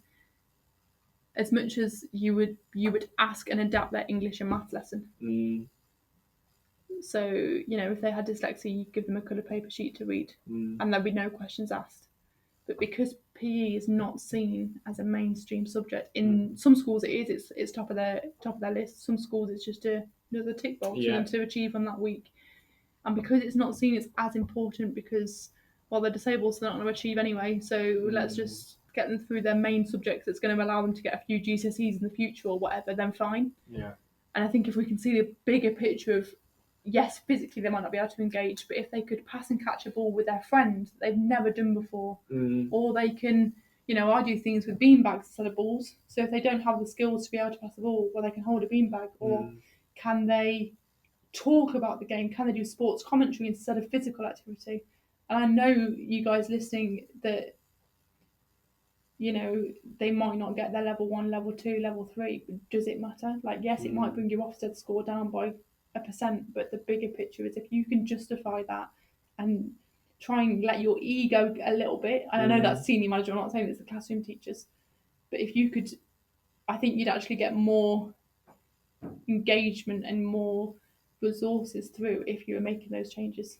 as much as you would ask and adapt their English and maths lesson. So, if they had dyslexia, you give them a coloured paper sheet to read and there'd be no questions asked. But because PE is not seen as a mainstream subject, in some schools it is, it's top of their list. Some schools it's just another tick box for them to achieve on that week. And because it's not seen as important, because, well, they're disabled, so they're not going to achieve anyway, so let's just get them through their main subjects that's going to allow them to get a few GCSEs in the future or whatever, then fine. And I think if we can see the bigger picture of, yes, physically they might not be able to engage, but if they could pass and catch a ball with their friend they've never done before, or they can, I do things with beanbags instead of balls. So if they don't have the skills to be able to pass a ball, well, they can hold a beanbag, or can they talk about the game? Can they do sports commentary instead of physical activity? And I know you guys listening that, they might not get their level 1, level 2, level 3, but does it matter? Like, yes, it might bring your Ofsted score down by 1%, but the bigger picture is if you can justify that and try and let your ego a little bit, and I know that's senior manager, I'm not saying it's the classroom teachers, but if you could, I think you'd actually get more engagement and more resources through if you were making those changes.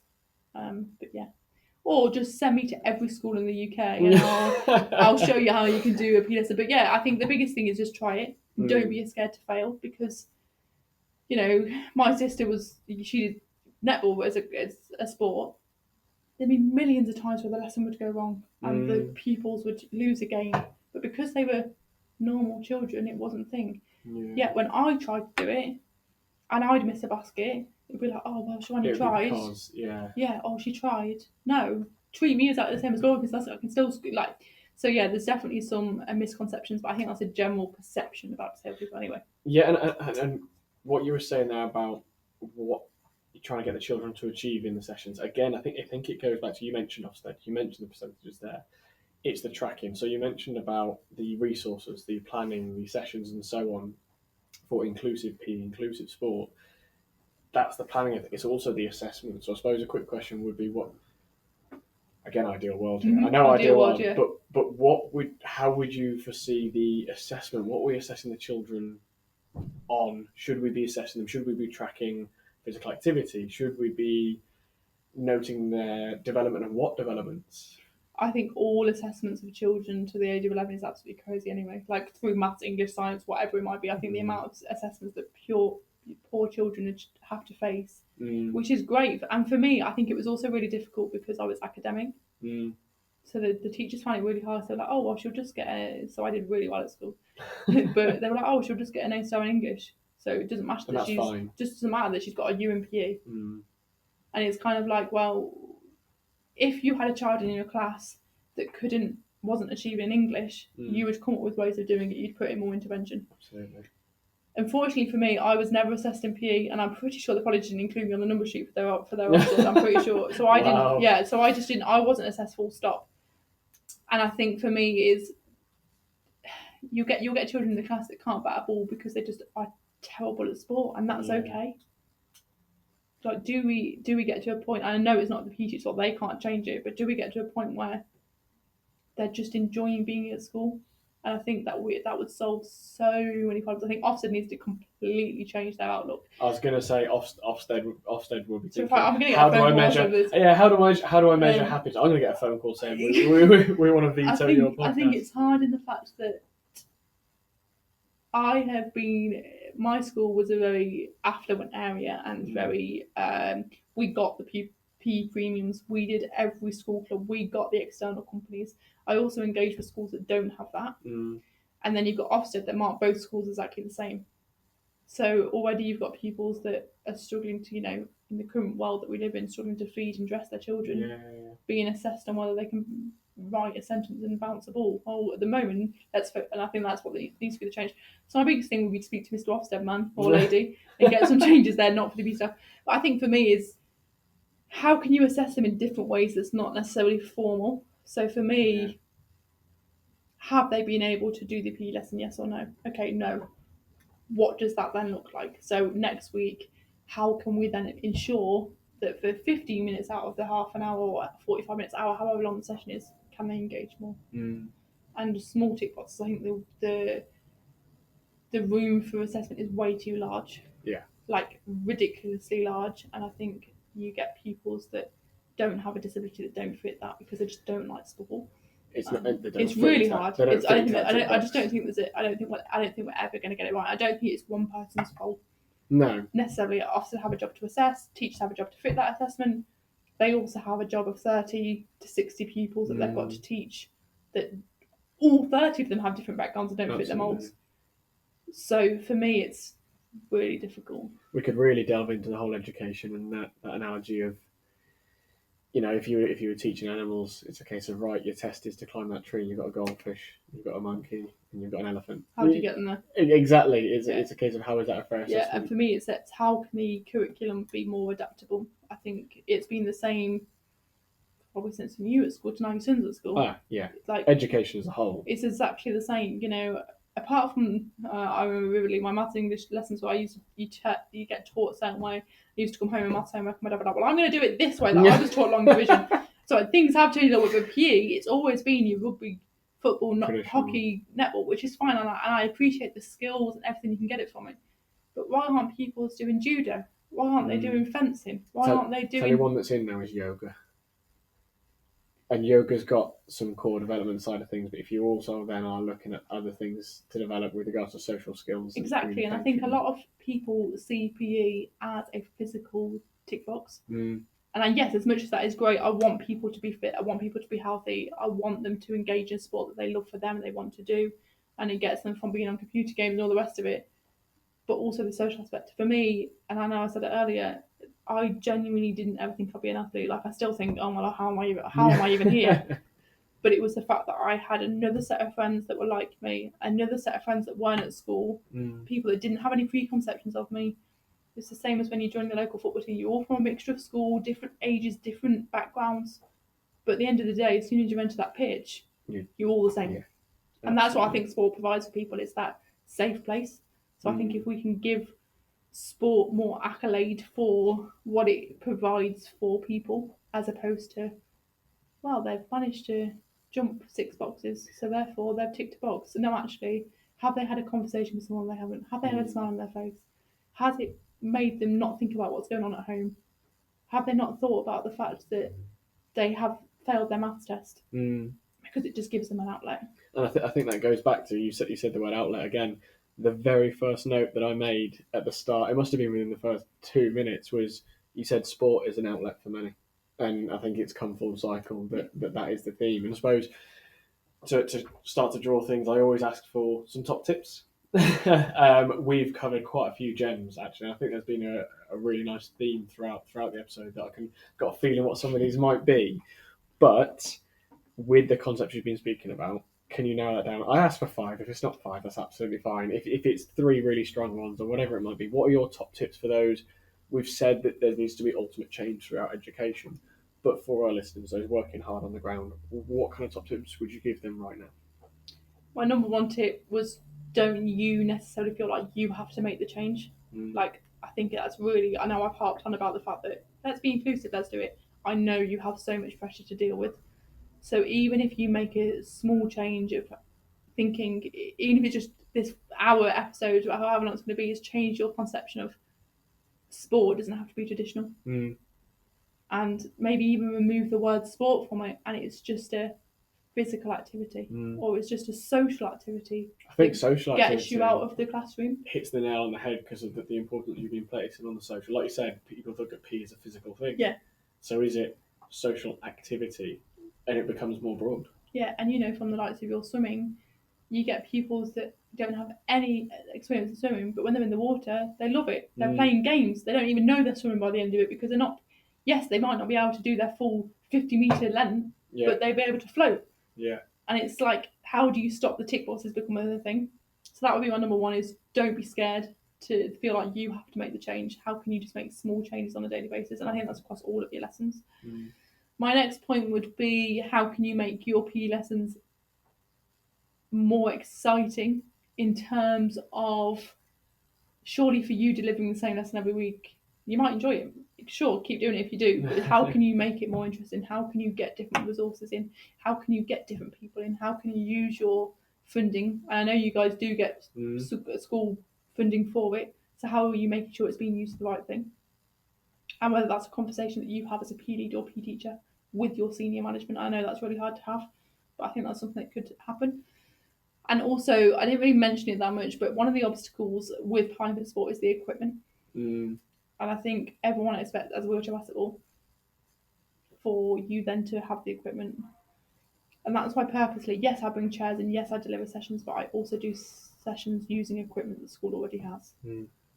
But yeah. Or just send me to every school in the UK and I'll show you how you can do a PLS. But yeah, I think the biggest thing is just try it. Don't be scared to fail, because, my sister she did netball as a sport. There'd be millions of times where the lesson would go wrong and the pupils would lose a game. But because they were normal children, it wasn't a thing. Yet when I tried to do it and I'd miss a basket, it'd be like, oh, well, she only tried. Because, she tried. No, treat me as like the same as Laura, because I can still like. So yeah, there's definitely some misconceptions, but I think that's a general perception about disabled people anyway. Yeah, and what you were saying there about what you're trying to get the children to achieve in the sessions. Again, I think it goes back to, you mentioned Ofsted, you mentioned the percentages there. It's the tracking. So you mentioned about the resources, the planning, the sessions, and so on for inclusive PE, inclusive sport. That's the planning. I think it's also the assessment. So I suppose a quick question would be, what, again, ideal world here. I know ideal world, yeah. But how would you foresee the assessment? What are we assessing the children on? Should we be assessing them? Should we be tracking physical activity? Should we be noting their development, and what developments? I think all assessments of children to the age of 11 is absolutely crazy anyway. Like through maths, English, science, whatever it might be. I think the amount of assessments that poor children have to face, which is great. And for me, I think it was also really difficult because I was academic. So the teachers found it really hard. So like, oh, well, she'll just get a... So I did really well at school. But they were like, oh, she'll just get an A-star in English. So it doesn't matter that just doesn't matter that she's got a U in PE. And it's kind of like, well, if you had a child in your class that wasn't achieving English, you would come up with ways of doing it. You'd put in more intervention. Absolutely. Unfortunately for me, I was never assessed in PE, and I'm pretty sure the college didn't include me on the number sheet for their offers. I'm pretty sure. So I didn't. Yeah. So I just didn't. I wasn't assessed full stop. And I think for me is you'll get children in the class that can't bat a ball because they just are terrible at sport, and that's okay. Like, do we get to a point? And I know it's not the PE teacher's fault; they can't change it. But do we get to a point where they're just enjoying being at school? And I think that would solve so many problems. I think Ofsted needs to completely change their outlook. I was going to say Ofsted will be thinking, so I'm going to get how do I measure? Yeah, how do I measure happiness? I'm going to get a phone call saying we want to veto your podcast. I think it's hard in the fact that my school was a very affluent area and very we got the PE premiums. We did every school club. We got the external companies. I also engaged with schools that don't have that. And then you've got Ofsted that mark both schools exactly the same. So already you've got pupils that are struggling to, in the current world that we live in, struggling to feed and dress their children, being assessed on whether they can write a sentence and bounce a ball. Well, at the moment, and I think that's what needs to be the change. So my biggest thing would be to speak to Mr. Ofsted, man or lady, and get some changes there, not for the B stuff. But I think for me is, how can you assess them in different ways that's not necessarily formal? So for me, have they been able to do the PE lesson, yes or no? Okay, no. What does that then look like? So next week, how can we then ensure that for 15 minutes out of the half an hour or 45 minutes, hour, however long the session is, can they engage more? And small tick boxes, I think the room for assessment is way too large. Yeah. Like ridiculously large. And I think you get pupils that don't have a disability that don't fit that because they just don't like sport. It's really hard. I just don't think I don't think we're ever going to get it right. I don't think it's one person's fault. No. Necessarily, officers have a job to assess. Teachers have a job to fit that assessment. They also have a job of 30 to 60 pupils that they've got to teach. That all 30 of them have different backgrounds and don't fit the molds. So for me, it's really difficult. We could really delve into the whole education and that analogy of you know, if you were teaching animals, it's a case of, right, your test is to climb that tree. You've got a goldfish, you've got a monkey, and you've got an elephant. How do you get them there? Exactly. It's a case of, how is that a fair assessment? Yeah, and for me, it's how can the curriculum be more adaptable? I think it's been the same probably since you at school to now your son's at school. Yeah. Like education as a whole. It's exactly the same, you know. Apart from, I remember vividly my maths and English lessons where you get taught a certain way. I used to come home and maths homework, and my dad would be like, well, I'm going to do it this way. I was taught long division. So things have changed a little bit with PE. It's always been your rugby, football, not hockey, netball, which is fine, and I appreciate the skills and everything you can get it from it. But why aren't people doing judo? Why aren't they doing fencing? Why aren't they doing... Tell you one that's in now is yoga. And yoga's got some core development side of things, but if you also then are looking at other things to develop with regards to social skills. Exactly, and I think a lot of people see PE as a physical tick box. And yes, as much as that is great, I want people to be fit, I want people to be healthy, I want them to engage in sport that they love for them and they want to do, and it gets them from being on computer games and all the rest of it. But also the social aspect. For me, and I know I said it earlier, I genuinely didn't ever think I'd be an athlete. Like, I still think, oh my God, how am I even here? But it was the fact that I had another set of friends that were like me, another set of friends that weren't at school, people that didn't have any preconceptions of me. It's the same as when you join the local football team. You're all from a mixture of school, different ages, different backgrounds. But at the end of the day, as soon as you enter that pitch, you're all the same. Yeah, and that's what I think sport provides for people. It's that safe place. So I think if we can give sport more accolade for what it provides for people, as opposed to, well, they've managed to jump 6 boxes, so therefore they've ticked a box. No, actually, have they had a conversation with someone? They haven't. Have they had a smile on their face? Has it made them not think about what's going on at home? Have they not thought about the fact that they have failed their maths test? Because it just gives them an outlet. And I think that goes back to, you said the word outlet again. The very first note that I made at the start, it must have been within the first 2 minutes, was you said sport is an outlet for many. And I think it's come full cycle that is the theme. And I suppose to start to draw things, I always ask for some top tips. We've covered quite a few gems, actually. I think there's been a really nice theme throughout the episode that got a feeling what some of these might be. But with the concepts you've been speaking about, can you narrow that down? I asked for 5. If it's not 5, that's absolutely fine. If it's 3 really strong ones or whatever it might be, what are your top tips for those? We've said that there needs to be ultimate change throughout education. But for our listeners, those working hard on the ground, what kind of top tips would you give them right now? My number 1 tip was, don't you necessarily feel like you have to make the change. Like, I think that's really, I know I've harped on about the fact that let's be inclusive, let's do it. I know you have so much pressure to deal with. So even if you make a small change of thinking, even if it's just this hour episode, or however long it's going to be, is change your conception of sport. It doesn't have to be traditional. And maybe even remove the word sport from it, and it's just a physical activity, or it's just a social activity. I think social activity gets you out of the classroom. Hits the nail on the head because of the importance you've been placing on the social. Like you said, people look at P as a physical thing. Yeah. So is it social activity, and it becomes more broad? Yeah, and you know, from the likes of your swimming, you get pupils that don't have any experience in swimming, but when they're in the water, they love it. They're playing games. They don't even know they're swimming by the end of it because they're not. Yes, they might not be able to do their full 50-metre length, but they'll be able to float. Yeah. And it's like, how do you stop the tick boxes become another thing? So that would be my number 1, is don't be scared to feel like you have to make the change. How can you just make small changes on a daily basis? And I think that's across all of your lessons. My next point would be, how can you make your PE lessons more exciting in terms of, surely for you delivering the same lesson every week, you might enjoy it. Sure, keep doing it if you do, but how can you make it more interesting? How can you get different resources in? How can you get different people in? How can you use your funding? And I know you guys do get school funding for it, so how are you making sure it's being used for the right thing? And whether that's a conversation that you have as a PE lead or PE teacher with your senior management. I know that's really hard to have, but I think that's something that could happen. And also, I didn't really mention it that much, but one of the obstacles with Paralympic sport is the equipment. And I think everyone expects, as a wheelchair basketball, for you then to have the equipment. And that's why purposely, yes, I bring chairs and yes, I deliver sessions, but I also do sessions using equipment that the school already has.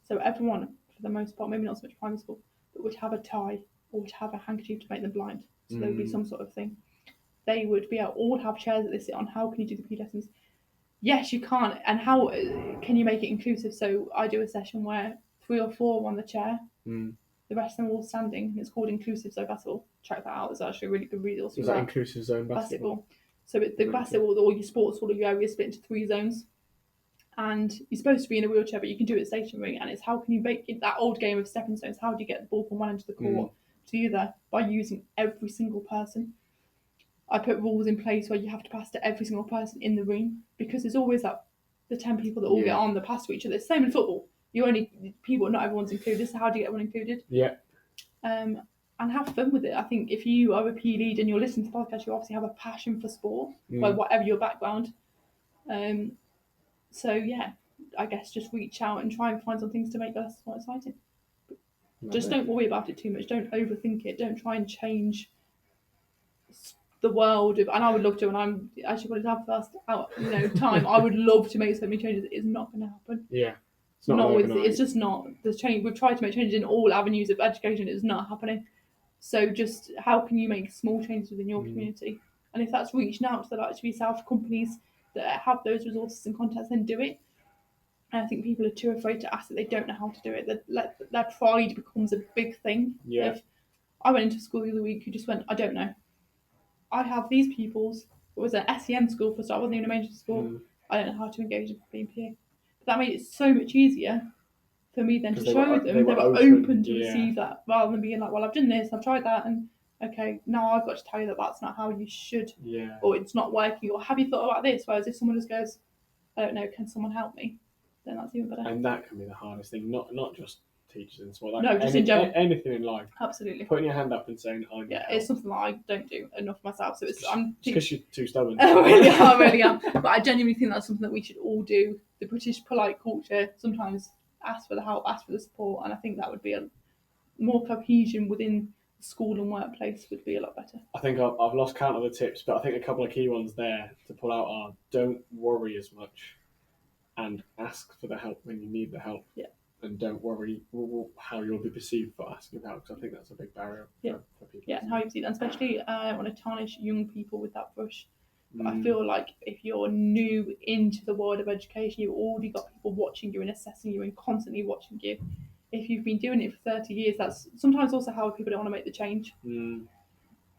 So everyone, for the most part, maybe not so much primary school, but would have a tie or would have a handkerchief to make them blind. So there would be some sort of thing. They would be able to all have chairs that they sit on. How can you do the PE lessons? Yes, you can't. And how can you make it inclusive? So I do a session where 3 or 4 are on the chair. The rest of them are all standing, and it's called Inclusive Zone Basketball. Check that out. It's actually a really good resource. Is that Inclusive Zone Basketball? So the basketball, all your sports, all of your areas split into 3 zones. And you're supposed to be in a wheelchair, but you can do it stationary. And it's how can you make it that old game of stepping stones? How do you get the ball from one end of the court to the other? By using every single person. I put rules in place where you have to pass to every single person in the room, because there's always the 10 people that all get on the pass to each other. It's the same in football. Not everyone's included. So how do you get everyone included? Yeah. And have fun with it. I think if you are a PE lead and you're listening to the podcast, you obviously have a passion for sport, like whatever your background. So yeah, I guess just reach out and try and find some things to make us more exciting. Just don't worry about it too much. Don't overthink it. Don't try and change the world. And I would love to, and I'm actually going to have first time. I would love to make so many changes. It's not going to happen. Yeah. It's just not the change. We've tried to make changes in all avenues of education. It's not happening. So just how can you make small changes within your community? And if that's reaching out to the likes of yourself, companies that have those resources and contacts, then do it. And I think people are too afraid to ask that they don't know how to do it. Their pride becomes a big thing. Yeah. If I went into school the other week who just went, I don't know. I have these pupils. It was an SEN school for start. I wasn't even a mainstream school. I don't know how to engage with being PA. But that made it so much easier for me then to show them. They were open to receive that, rather than being like, well, I've done this, I've tried that, and okay, now I've got to tell you that that's not how you should, or it's not working, or have you thought about this? Whereas if someone just goes, I don't know, can someone help me? Then that's even better. And that can be the hardest thing, not just teachers and sport. Just in general. Anything in life. Absolutely. Putting your hand up and saying, I need help. It's something that I don't do enough myself. So I'm because you're too stubborn. I really am. But I genuinely think that's something that we should all do. The British polite culture sometimes ask for the help, ask for the support, and I think that would be a more cohesion within the school and workplace would be a lot better. I think I've lost count of the tips, but I think a couple of key ones there to pull out are don't worry as much and ask for the help when you need the help. Yeah. And don't worry how you'll be perceived for asking for help, because I think that's a big barrier for people. Yeah, and how you see that, especially I don't want to tarnish young people with that brush. But I feel like if you're new into the world of education, you've already got people watching you and assessing you and constantly watching you. If you've been doing it for 30 years, that's sometimes also how people don't want to make the change.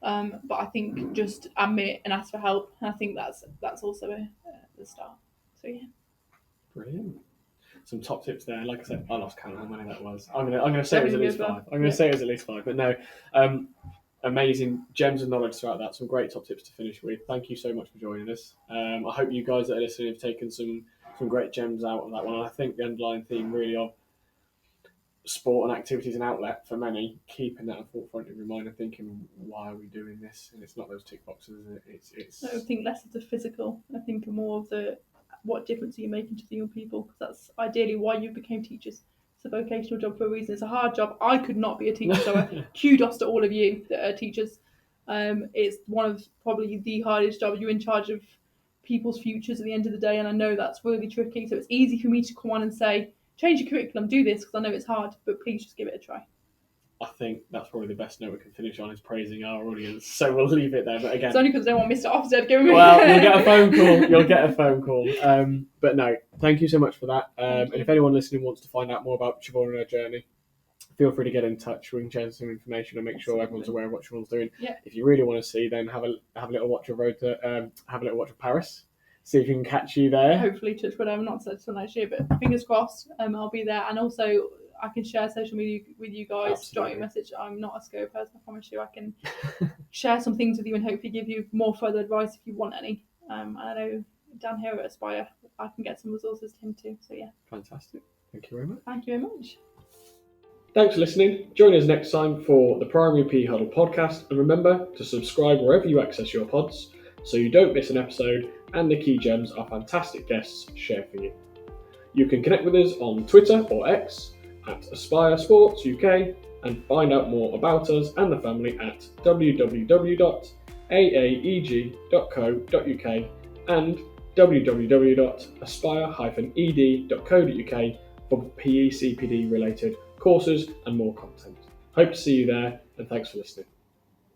But I think just admit and ask for help, and I think that's also the start. So yeah. Brilliant. Some top tips there. Like I said, I lost count how many that was. I'm gonna say it was at least 5. I'm gonna say it was at least 5. But no, amazing gems of knowledge throughout that. Some great top tips to finish with. Thank you so much for joining us. I hope you guys that are listening have taken some great gems out of that one. And I think the underlying theme really of sport and activity is an outlet for many, keeping that at the forefront of your mind and thinking, why are we doing this? And it's not those tick boxes, is it? It's I think less of the physical. I think more of the what difference are you making to the young people? Because that's ideally why you became teachers. It's a vocational job for a reason. It's a hard job. I could not be a teacher, so kudos to all of you that are teachers. It's one of probably the hardest jobs. You're in charge of people's futures at the end of the day, and I know that's really tricky. So it's easy for me to come on and say, change your curriculum, do this, because I know it's hard, but please just give it a try. I think that's probably the best note we can finish on, is praising our audience. So we'll leave it there. But again, it's only because I don't want Mr. Ofsted giving me. Well, you'll get a phone call. You'll get a phone call. But no, thank you so much for that. And if anyone listening wants to find out more about Siobhan and her journey, feel free to get in touch. We can share some information and make sure everyone's aware of what Siobhan's doing. Yeah. If you really want to see, then have a little watch of Paris. See if you can catch you there. Hopefully, touch wood. I'm not successful next year, but fingers crossed. I'll be there, and also I can share social media with you guys. Absolutely. Drop me a message. I'm not a SCO person, I promise you. I can share some things with you and hopefully give you more further advice if you want any. And I know Dan here at Aspire, I can get some resources to him too. So yeah. Fantastic. Thank you very much. Thank you very much. Thanks for listening. Join us next time for the Primary PE Huddle podcast, and remember to subscribe wherever you access your pods so you don't miss an episode and the key gems our fantastic guests share for you. You can connect with us on Twitter or X at Aspire Sports UK and find out more about us and the family at www.aaeg.co.uk and www.aspire-ed.co.uk for PE CPD related courses and more content. Hope to see you there, and thanks for listening.